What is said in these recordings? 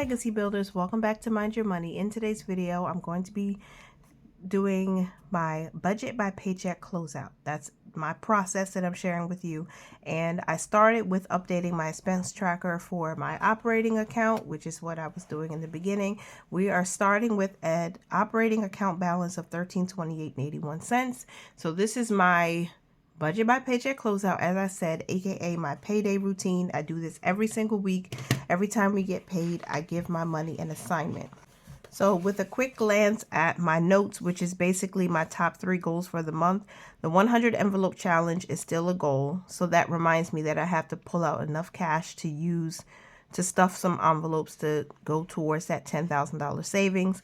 Legacy Builders, welcome back to Mind Your Money. In today's video, I'm going to be doing my budget by paycheck closeout. That's my process that I'm sharing with you. And I started with updating my expense tracker for my operating account, which is what I was doing in the beginning. We are starting with an operating account balance of $1328.81. So this is my budget by paycheck closeout, as I said, aka my payday routine. I do this every single week. Every time we get paid, I give my money an assignment. So with a quick glance at my notes, which is basically my top 3 goals for the month, the 100 envelope challenge is still a goal. So that reminds me that I have to pull out enough cash to use to stuff some envelopes to go towards that $10,000 savings.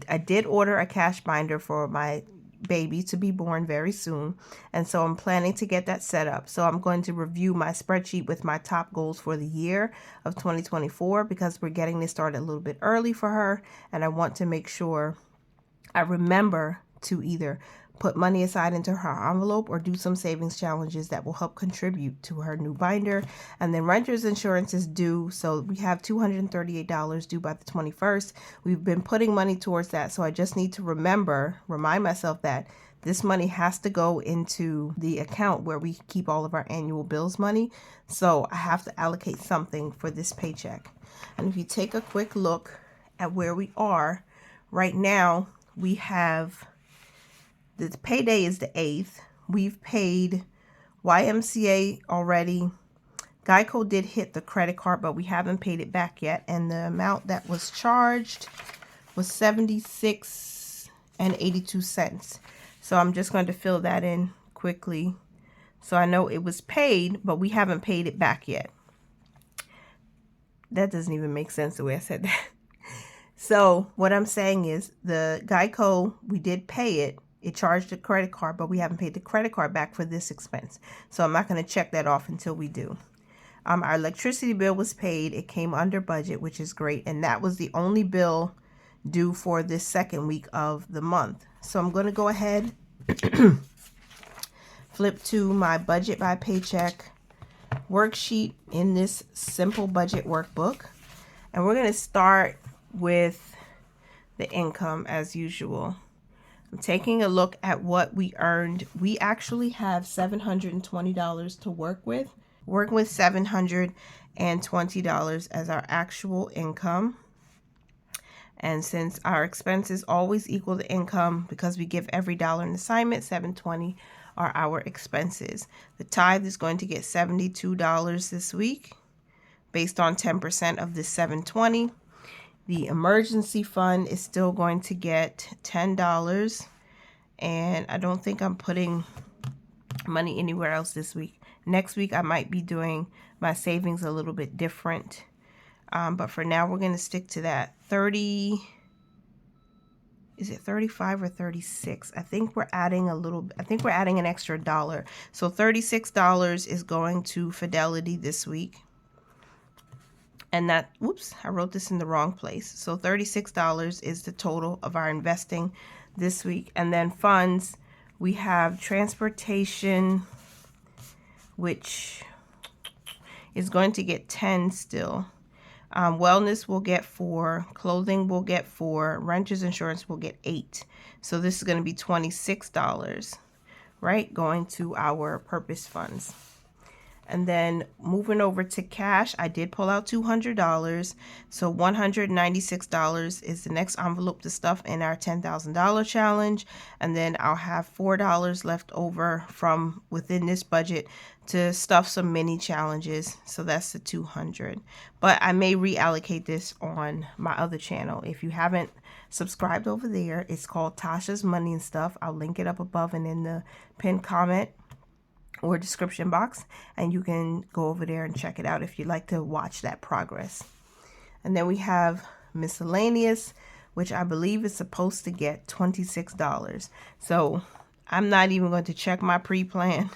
I did order a cash binder for my baby to be born very soon, and so I'm planning to get that set up. So I'm going to review my spreadsheet with my top goals for the year of 2024 because we're getting this started a little bit early for her, and I want to make sure I remember to either put money aside into her envelope or do some savings challenges that will help contribute to her new binder. And then renter's insurance is due, so we have $238 due by the 21st. We've been putting money towards that, so I just need to remind myself that this money has to go into the account where we keep all of our annual bills money. So I have to allocate something for this paycheck. And if you take a quick look at where we are right now, we have the payday is the 8th. We've paid YMCA already. Geico did hit the credit card, but we haven't paid it back yet. And the amount that was charged was $76.82. So I'm just going to fill that in quickly. So I know it was paid, but we haven't paid it back yet. That doesn't even make sense the way I said that. So what I'm saying is the Geico, we did pay it. It charged a credit card, but we haven't paid the credit card back for this expense. So I'm not going to check that off until we do. Our electricity bill was paid. It came under budget, which is great. And that was the only bill due for this second week of the month. So I'm going to go ahead, flip to my budget by paycheck worksheet in this simple budget workbook. And we're going to start with the income as usual. I'm taking a look at what we earned. We actually have $720 to work with. Work with $720 as our actual income. And since our expenses always equal the income, because we give every dollar an assignment, $720 are our expenses. The tithe is going to get $72 this week based on 10% of this $720. The emergency fund is still going to get $10. And I don't think I'm putting money anywhere else this week. Next week, I might be doing my savings a little bit different. But for now, we're going to stick to that. 30, is it 35 or 36? I think we're adding an extra dollar. So $36 is going to Fidelity this week. And that, whoops, I wrote this in the wrong place. So $36 is the total of our investing this week. And then funds, we have transportation, which is going to get 10 still. Wellness will get 4, clothing will get 4, renter's insurance will get 8. So this is going to be $26, right? Going to our purpose funds. And then moving over to cash, I did pull out $200. So $196 is the next envelope to stuff in our $10,000 challenge. And then I'll have $4 left over from within this budget to stuff some mini challenges. So that's the $200. But I may reallocate this on my other channel. If you haven't subscribed over there, it's called Tasha's Money and Stuff. I'll link it up above and in the pinned comment or description box, and you can go over there and check it out if you'd like to watch that progress. And then we have miscellaneous, which I believe is supposed to get $26. So I'm not even going to check my pre-plan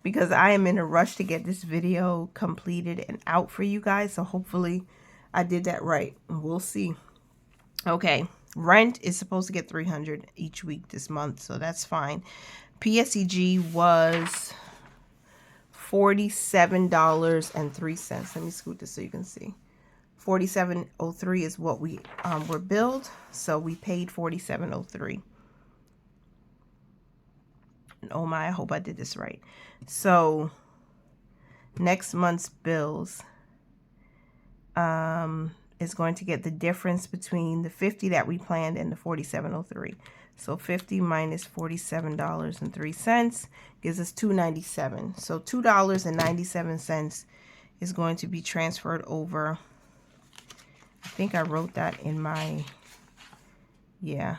because I am in a rush to get this video completed and out for you guys. So hopefully I did that right. We'll see. Okay, rent is supposed to get $300 each week this month, so that's fine. PSEG was $47.03. Let me scoot this so you can see. $47.03 is what we were billed, so we paid $47.03. And oh my, I hope I did this right. So next month's bills is going to get the difference between the 50 that we planned and the 47.03. So 50 minus $47.03 gives us $2.97. So $2.97 is going to be transferred over. I think I wrote that in my, yeah.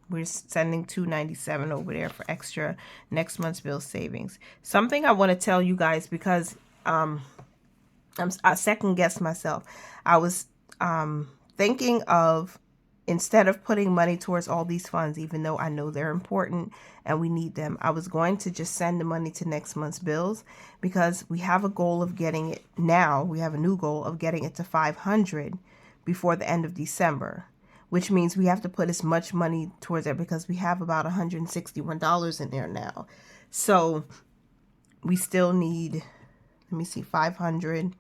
We're sending $2.97 over there for extra next month's bill savings. Something I want to tell you guys, because I second guessed myself. I was thinking of, instead of putting money towards all these funds, even though I know they're important and we need them, I was going to just send the money to next month's bills, because we have a goal of getting it now. We have a new goal of getting it to 500 before the end of December, which means we have to put as much money towards it, because we have about $161 in there now. So we still need, let me see, 500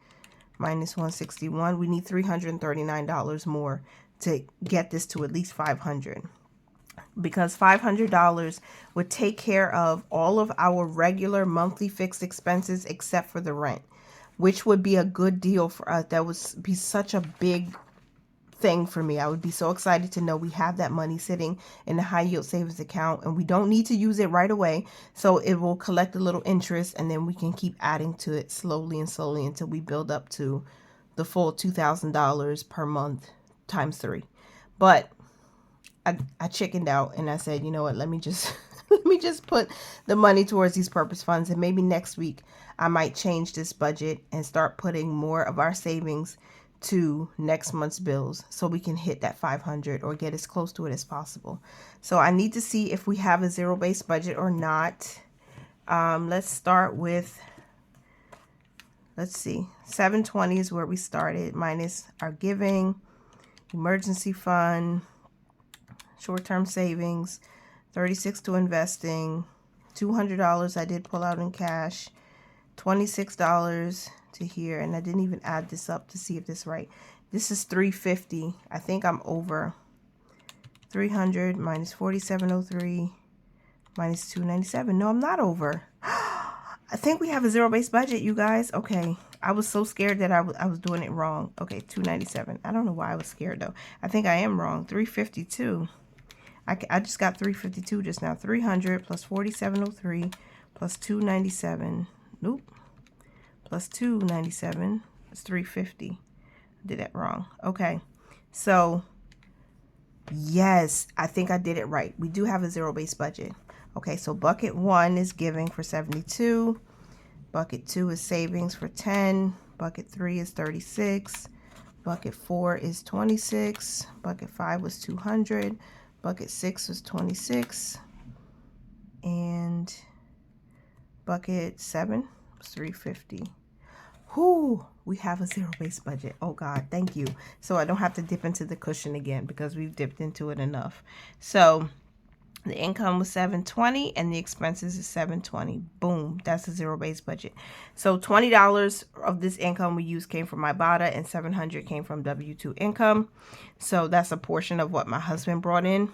minus 161. We need $339 more to get this to at least 500, because $500 would take care of all of our regular monthly fixed expenses except for the rent, which would be a good deal for us. That would be such a big thing for me. I would be so excited to know we have that money sitting in the high yield savings account, and we don't need to use it right away, so it will collect a little interest, and then we can keep adding to it slowly and slowly until we build up to the full $2,000 per month times 3. But I chickened out, and I said, you know what, let me just let me just put the money towards these purpose funds, and maybe next week I might change this budget and start putting more of our savings to next month's bills, so we can hit that 500 or get as close to it as possible. So I need to see if we have a zero-based budget or not. Let's start with, let's see, 720 is where we started, minus our giving, emergency fund, short-term savings, 36 to investing, $200 I did pull out in cash, $26 to here, and I didn't even add this up to see if this is right. This is $350. I think I'm over. 300 minus 47.03 minus 297. No, I'm not over. I think we have a zero-based budget, you guys. Okay, I was so scared that I was doing it wrong. Okay, 297. I don't know why I was scared though. I think I am wrong. 352. I just got 352 just now. 300 plus 47.03 plus 297. Nope. Plus 297 is 350. I did that wrong. Okay, so yes, I think I did it right. We do have a zero-based budget. Okay, so bucket 1 is giving for 72. Bucket 2 is savings for 10. Bucket 3 is 36. Bucket 4 is 26. Bucket 5 was 200. Bucket 6 was 26. And bucket 7 was 350. Whoo, we have a zero-based budget. Oh God, thank you. So I don't have to dip into the cushion again, because we've dipped into it enough. So the income was $720 and the expenses is $720. Boom, that's a zero-based budget. So $20 of this income we used came from Ibotta, and $700 came from W-2 income. So that's a portion of what my husband brought in.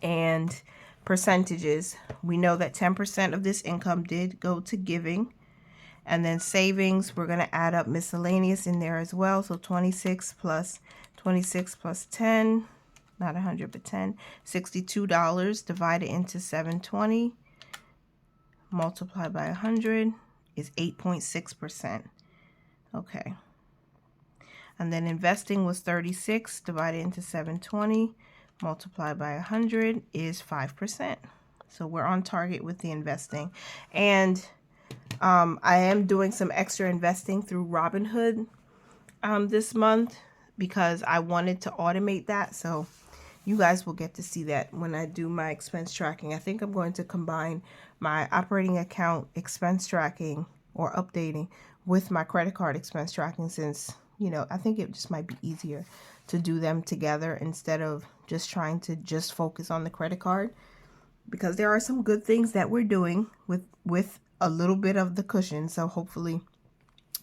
And percentages, we know that 10% of this income did go to giving. And then savings, we're going to add up miscellaneous in there as well. So 26 plus 10, not 100, but 10, $62 divided into 720 multiplied by 100 is 8.6%. Okay. And then investing was 36 divided into 720 multiplied by 100 is 5%. So we're on target with the investing. And I am doing some extra investing through Robinhood this month, because I wanted to automate that. So you guys will get to see that when I do my expense tracking. I think I'm going to combine my operating account expense tracking or updating with my credit card expense tracking, since, you know, I think it just might be easier to do them together instead of just trying to just focus on the credit card, because there are some good things that we're doing with a little bit of the cushion. So hopefully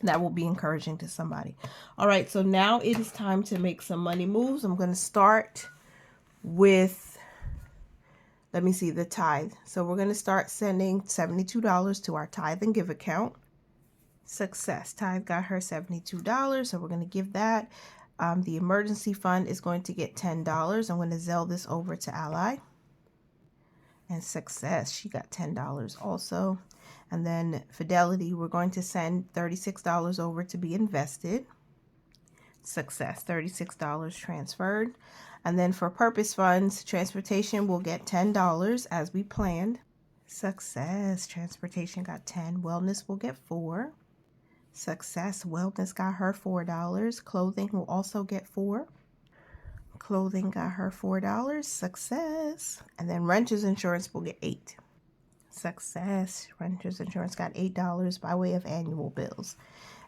That will be encouraging to somebody. All right, so now it is time to make some money moves. I'm going to start with, let me see, the tithe. So we're going to start sending $72 to our tithe and give account. Success. Tithe got her $72, so we're going to give that. The emergency fund is going to get $10. I'm going to Zelle this over to Ally. And Success, she got $10 also. And then Fidelity, we're going to send $36 over to be invested. Success, $36 transferred. And then for purpose funds, transportation will get $10 as we planned. Success, transportation got 10. Wellness will get 4. Success, wellness got her $4. Clothing will also get 4. Clothing got her $4. Success. And then renters insurance will get 8. Success. Renters insurance got $8 by way of annual bills.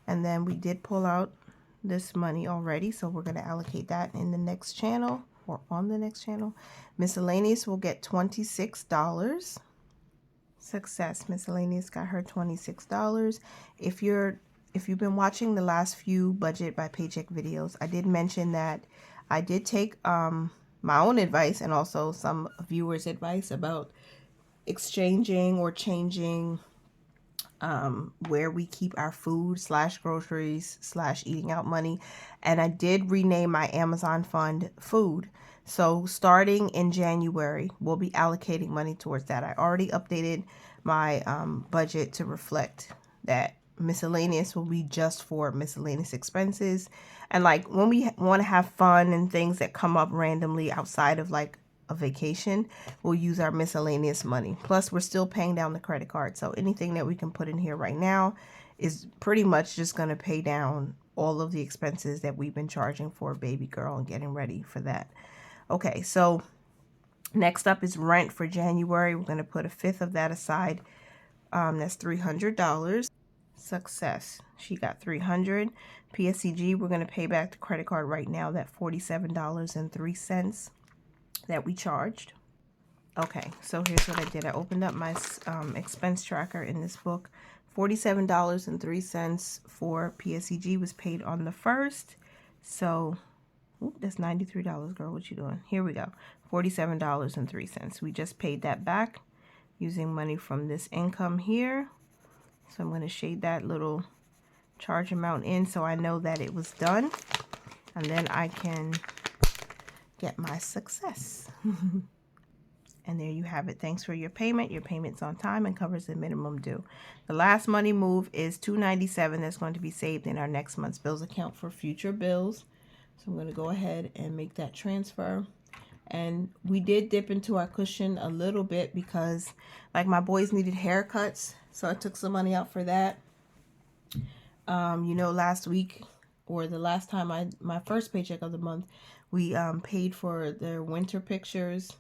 And then we did pull out this money already, so we're going to allocate that in the next channel or on the next channel. Miscellaneous will get $26. Success. Miscellaneous got her $26. If you've been watching the last few budget by paycheck videos, I did mention that I did take my own advice and also some viewers' advice about exchanging or changing where we keep our food / groceries / eating out money. And I did rename my Amazon fund food. So starting in January, we'll be allocating money towards that. I already updated my budget to reflect that miscellaneous will be just for miscellaneous expenses. And like when we want to have fun and things that come up randomly outside of like a vacation, we'll use our miscellaneous money. Plus we're still paying down the credit card, so anything that we can put in here right now is pretty much just going to pay down all of the expenses that we've been charging for baby girl and getting ready for that. Okay, so next up is rent for January. We're going to put 1/5 of that aside. That's $300. Success, she got $300. PSEG, we're going to pay back the credit card right now, that $47.03 that we charged. Okay, so here's what I did. I opened up my expense tracker in this book. $47.03 for PSEG was paid on the 1st. So, that's $93, girl. What you doing? Here we go. $47.03. We just paid that back using money from this income here. So I'm going to shade that little charge amount in so I know that it was done. And then I can get my success. And there you have it. Thanks for your payment. Your payment's on time and covers the minimum due. The last money move is $297. That's going to be saved in our next month's bills account for future bills. So I'm going to go ahead and make that transfer. And we did dip into our cushion a little bit because like my boys needed haircuts. So I took some money out for that. You know, last week or the last time my first paycheck of the month, we paid for their winter pictures.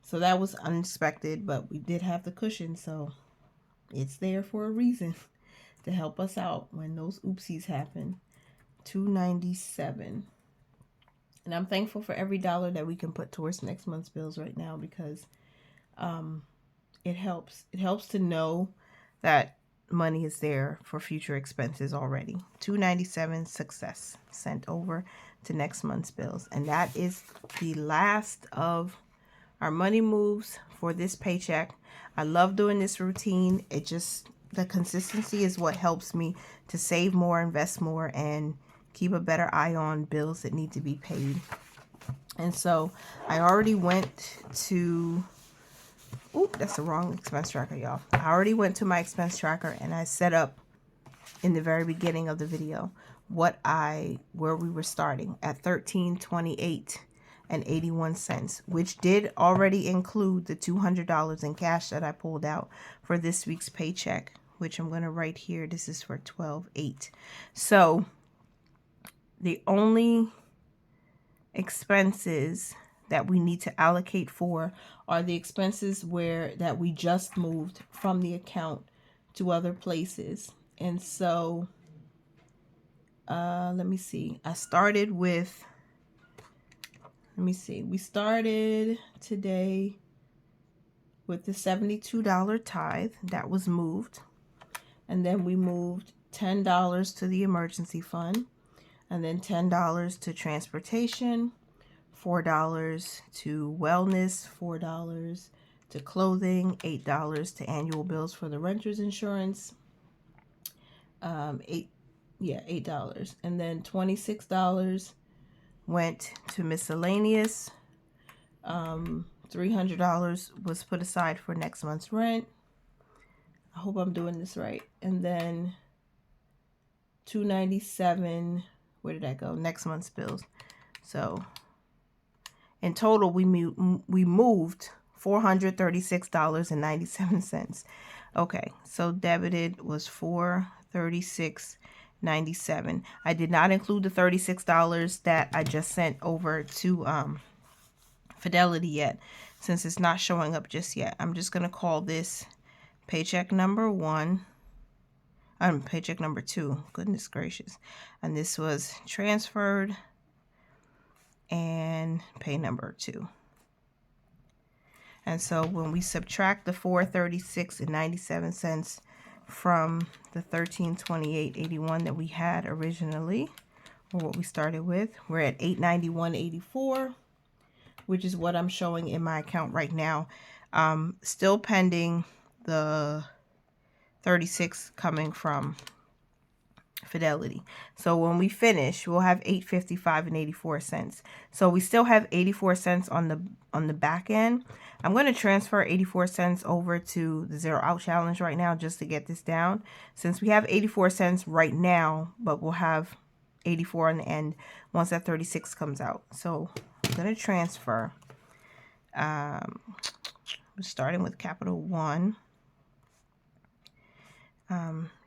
So that was unexpected, but we did have the cushion. So it's there for a reason to help us out when those oopsies happen. $297. And I'm thankful for every dollar that we can put towards next month's bills right now because it helps. It helps to know that money is there for future expenses already. $297 success sent over to next month's bills. And that is the last of our money moves for this paycheck. I love doing this routine. It just, the consistency is what helps me to save more, invest more, and keep a better eye on bills that need to be paid. And so I already went to, oop, that's the wrong expense tracker, y'all. I already went to my expense tracker and I set up in the very beginning of the video where we were starting at $13.28.81, which did already include the $200 in cash that I pulled out for this week's paycheck, which I'm going to write here. This is for 12/8. So the only expenses that we need to allocate for are the expenses that we just moved from the account to other places. And so let me see. We started today with the $72 tithe that was moved. And then we moved $10 to the emergency fund, and then $10 to transportation, $4 to wellness, $4 to clothing, $8 to annual bills for the renter's insurance, $8, and then $26 went to miscellaneous. $300 was put aside for next month's rent. I hope I'm doing this right. And then $297, where did that go? Next month's bills. So in total, we moved $436.97. Okay, so debited was $436.97. I did not include the $36 that I just sent over to Fidelity yet, since it's not showing up just yet. I'm just gonna call this paycheck number 1. Paycheck number 2. Goodness gracious. And this was transferred, and pay number 2. And so when we subtract the $436.97 from the $1328.81 that we had originally, or what we started with, we're at $891.84, which is what I'm showing in my account right now. Still pending the 36 coming from Fidelity. So when we finish, we'll have $855.84. So we still have 84 cents on the back end. I'm going to transfer 84 cents over to the zero out challenge right now just to get this down, since we have 84 cents right now, but we'll have 84 on the end once that 36 comes out. So I'm going to transfer. We're starting with capital 1.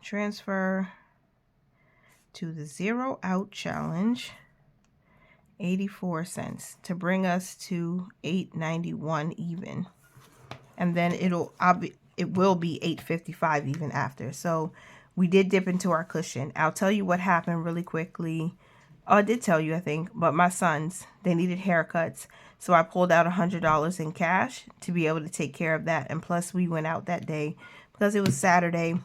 Transfer to the zero out challenge 84 cents to bring us to $891 even, and then it will be $855 even after. So we did dip into our cushion. I'll tell you what happened really quickly. Oh, I did tell you, I think, but my sons, they needed haircuts, so I pulled out $100 in cash to be able to take care of that. And plus we went out that day because it was Saturday,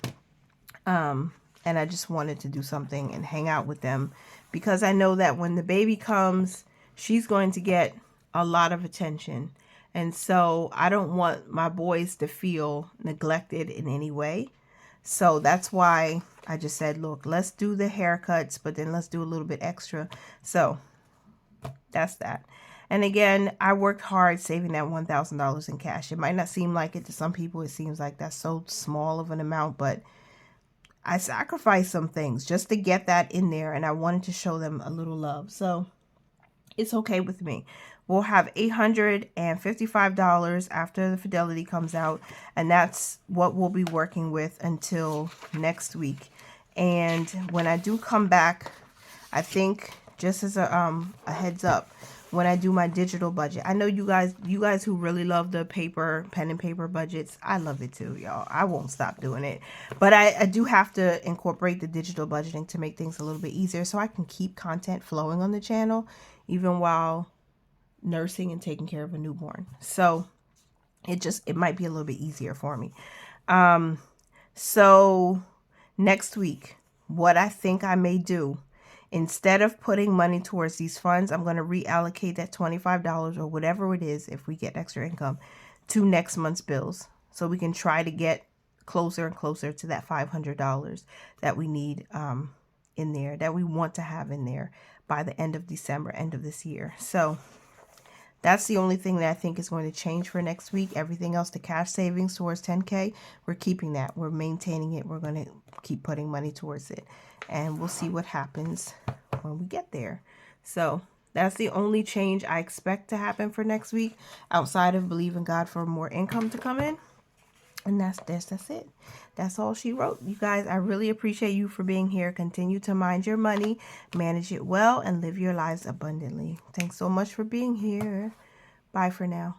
and I just wanted to do something and hang out with them, because I know that when the baby comes, she's going to get a lot of attention. And so I don't want my boys to feel neglected in any way. So that's why I just said, look, let's do the haircuts, but then let's do a little bit extra. So that's that. And again, I worked hard saving that $1,000 in cash. It might not seem like it to some people. It seems like that's so small of an amount, but I sacrificed some things just to get that in there, and I wanted to show them a little love. So it's okay with me. We'll have $855 after the Fidelity comes out, and that's what we'll be working with until next week. And when I do come back, I think, just as a heads up, when I do my digital budget, I know you guys who really love the pen and paper budgets, I love it too, y'all. I won't stop doing it. But I do have to incorporate the digital budgeting to make things a little bit easier, so I can keep content flowing on the channel, even while nursing and taking care of a newborn. So it might be a little bit easier for me. So next week, what I think I may do, instead of putting money towards these funds, I'm going to reallocate that $25 or whatever it is, if we get extra income, to next month's bills. So we can try to get closer and closer to that $500 that we need in there, that we want to have in there by the end of December, end of this year. So that's the only thing that I think is going to change for next week. Everything else, the cash savings towards 10K, we're keeping that. We're maintaining it. We're going to keep putting money towards it. And we'll see what happens when we get there. So that's the only change I expect to happen for next week, outside of believing God for more income to come in. And that's it. That's all she wrote. You guys, I really appreciate you for being here. Continue to mind your money, manage it well, and live your lives abundantly. Thanks so much for being here. Bye for now.